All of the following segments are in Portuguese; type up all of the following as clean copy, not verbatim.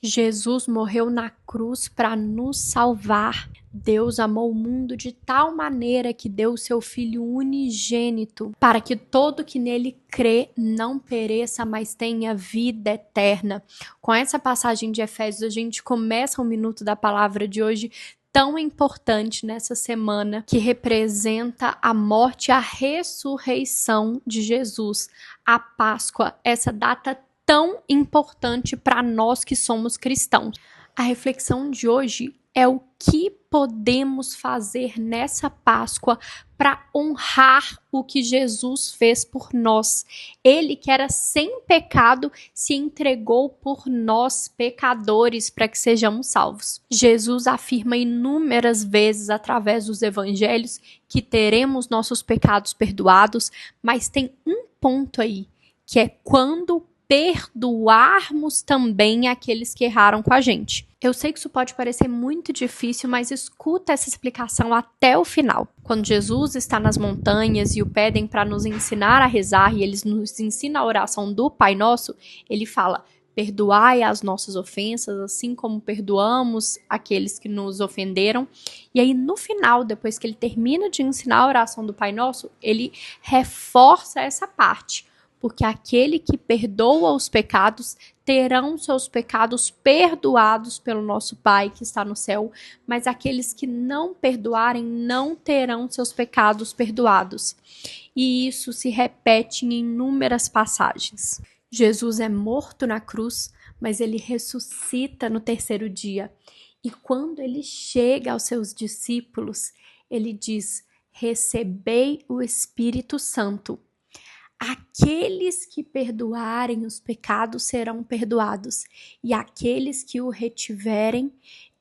Jesus morreu na cruz para nos salvar. Deus amou o mundo de tal maneira que deu o seu Filho unigênito, para que todo que nele crê não pereça, mas tenha vida eterna. Com essa passagem de Efésios, a gente começa o minuto da palavra de hoje, tão importante nessa semana, que representa a morte e a ressurreição de Jesus, a Páscoa, essa data tão importante para nós que somos cristãos. A reflexão de hoje é o que podemos fazer nessa Páscoa para honrar o que Jesus fez por nós. Ele que era sem pecado se entregou por nós, pecadores, para que sejamos salvos. Jesus afirma inúmeras vezes através dos evangelhos que teremos nossos pecados perdoados, mas tem um ponto aí, que é quando perdoarmos também aqueles que erraram com a gente. Eu sei que isso pode parecer muito difícil, mas escuta essa explicação até o final. Quando Jesus está nas montanhas e o pedem para nos ensinar a rezar e eles nos ensinam a oração do Pai Nosso, ele fala: perdoai as nossas ofensas, assim como perdoamos aqueles que nos ofenderam. E aí, no final, depois que ele termina de ensinar a oração do Pai Nosso, ele reforça essa parte. Porque aquele que perdoa os pecados terão seus pecados perdoados pelo nosso Pai que está no céu, mas aqueles que não perdoarem não terão seus pecados perdoados. E isso se repete em inúmeras passagens. Jesus é morto na cruz, mas ele ressuscita no terceiro dia. E quando ele chega aos seus discípulos, ele diz: recebei o Espírito Santo. Aqueles que perdoarem os pecados serão perdoados, e aqueles que o retiverem,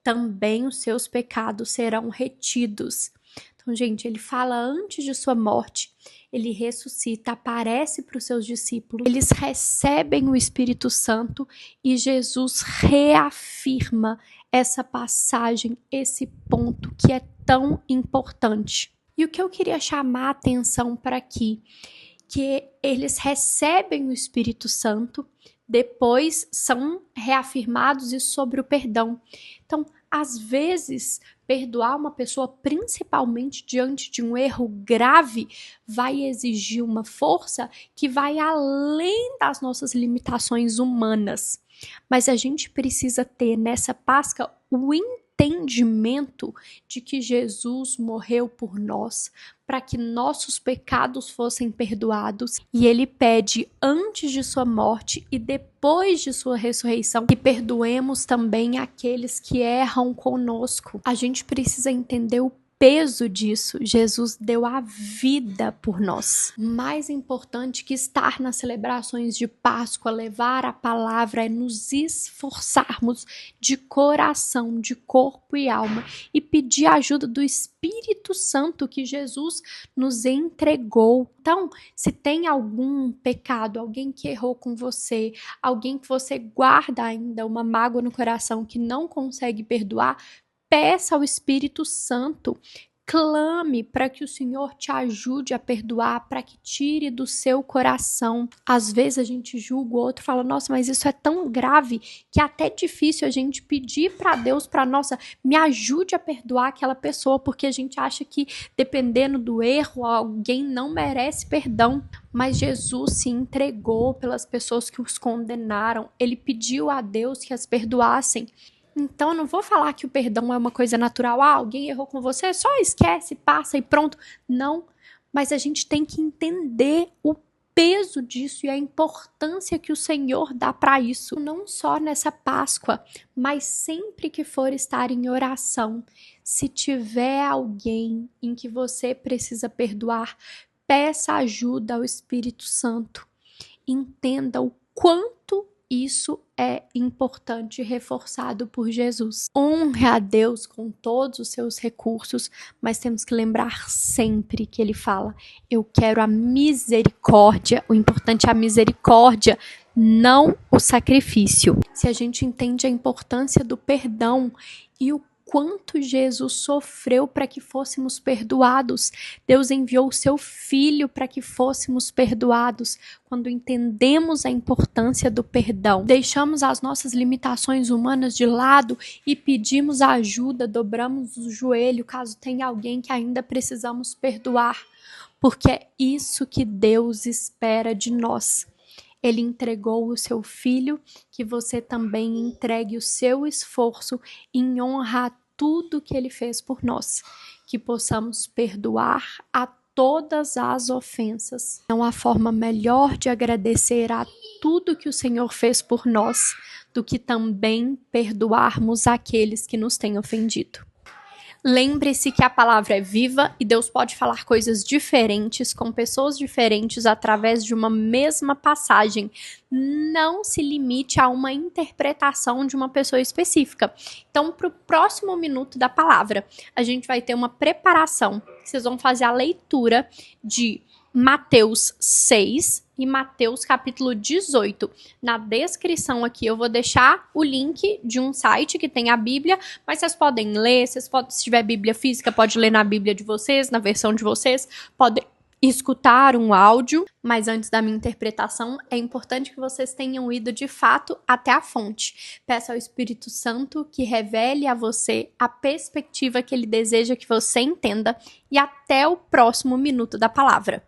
também os seus pecados serão retidos. Então, gente, ele fala antes de sua morte, ele ressuscita, aparece para os seus discípulos, eles recebem o Espírito Santo e Jesus reafirma essa passagem, esse ponto que é tão importante. E o que eu queria chamar a atenção para aqui, que eles recebem o Espírito Santo, depois são reafirmados isso sobre o perdão. Então, às vezes, perdoar uma pessoa, principalmente diante de um erro grave, vai exigir uma força que vai além das nossas limitações humanas. Mas a gente precisa ter nessa Páscoa o entendimento de que Jesus morreu por nós, para que nossos pecados fossem perdoados, e ele pede antes de sua morte e depois de sua ressurreição que perdoemos também aqueles que erram conosco. A gente precisa entender o peso disso. Jesus deu a vida por nós. Mais importante que estar nas celebrações de Páscoa, levar a palavra, é nos esforçarmos de coração, de corpo e alma e pedir a ajuda do Espírito Santo que Jesus nos entregou. Então, se tem algum pecado, alguém que errou com você, alguém que você guarda ainda uma mágoa no coração que não consegue perdoar, peça ao Espírito Santo, clame para que o Senhor te ajude a perdoar, para que tire do seu coração. Às vezes a gente julga o outro, fala: nossa, mas isso é tão grave que é até difícil a gente pedir para Deus, nossa, me ajude a perdoar aquela pessoa, porque a gente acha que dependendo do erro, alguém não merece perdão. Mas Jesus se entregou pelas pessoas que os condenaram, ele pediu a Deus que as perdoassem. Então, eu não vou falar que o perdão é uma coisa natural. Alguém errou com você, só esquece, passa e pronto. Não, mas a gente tem que entender o peso disso e a importância que o Senhor dá para isso. Não só nessa Páscoa, mas sempre que for estar em oração. Se tiver alguém em que você precisa perdoar, peça ajuda ao Espírito Santo. Entenda o quanto isso é importante e reforçado por Jesus. Honre a Deus com todos os seus recursos, mas temos que lembrar sempre que ele fala: eu quero a misericórdia. O importante é a misericórdia, não o sacrifício. Se a gente entende a importância do perdão e o quanto Jesus sofreu para que fôssemos perdoados. Deus enviou o seu Filho para que fôssemos perdoados. Quando entendemos a importância do perdão, deixamos as nossas limitações humanas de lado e pedimos ajuda, dobramos o joelho caso tenha alguém que ainda precisamos perdoar, porque é isso que Deus espera de nós. Ele entregou o seu Filho, que você também entregue o seu esforço em honra a tudo que Ele fez por nós, que possamos perdoar a todas as ofensas. Não há forma melhor de agradecer a tudo que o Senhor fez por nós do que também perdoarmos aqueles que nos têm ofendido. Lembre-se que a palavra é viva e Deus pode falar coisas diferentes com pessoas diferentes através de uma mesma passagem. Não se limite a uma interpretação de uma pessoa específica. Então, para o próximo minuto da palavra, a gente vai ter uma preparação. Vocês vão fazer a leitura de Mateus 6 e Mateus capítulo 18. Na descrição aqui eu vou deixar o link de um site que tem a Bíblia, mas vocês podem ler, se tiver Bíblia física, pode ler na Bíblia de vocês, na versão de vocês, podem escutar um áudio, mas antes da minha interpretação, é importante que vocês tenham ido de fato até a fonte. Peça ao Espírito Santo que revele a você a perspectiva que ele deseja que você entenda e até o próximo minuto da palavra.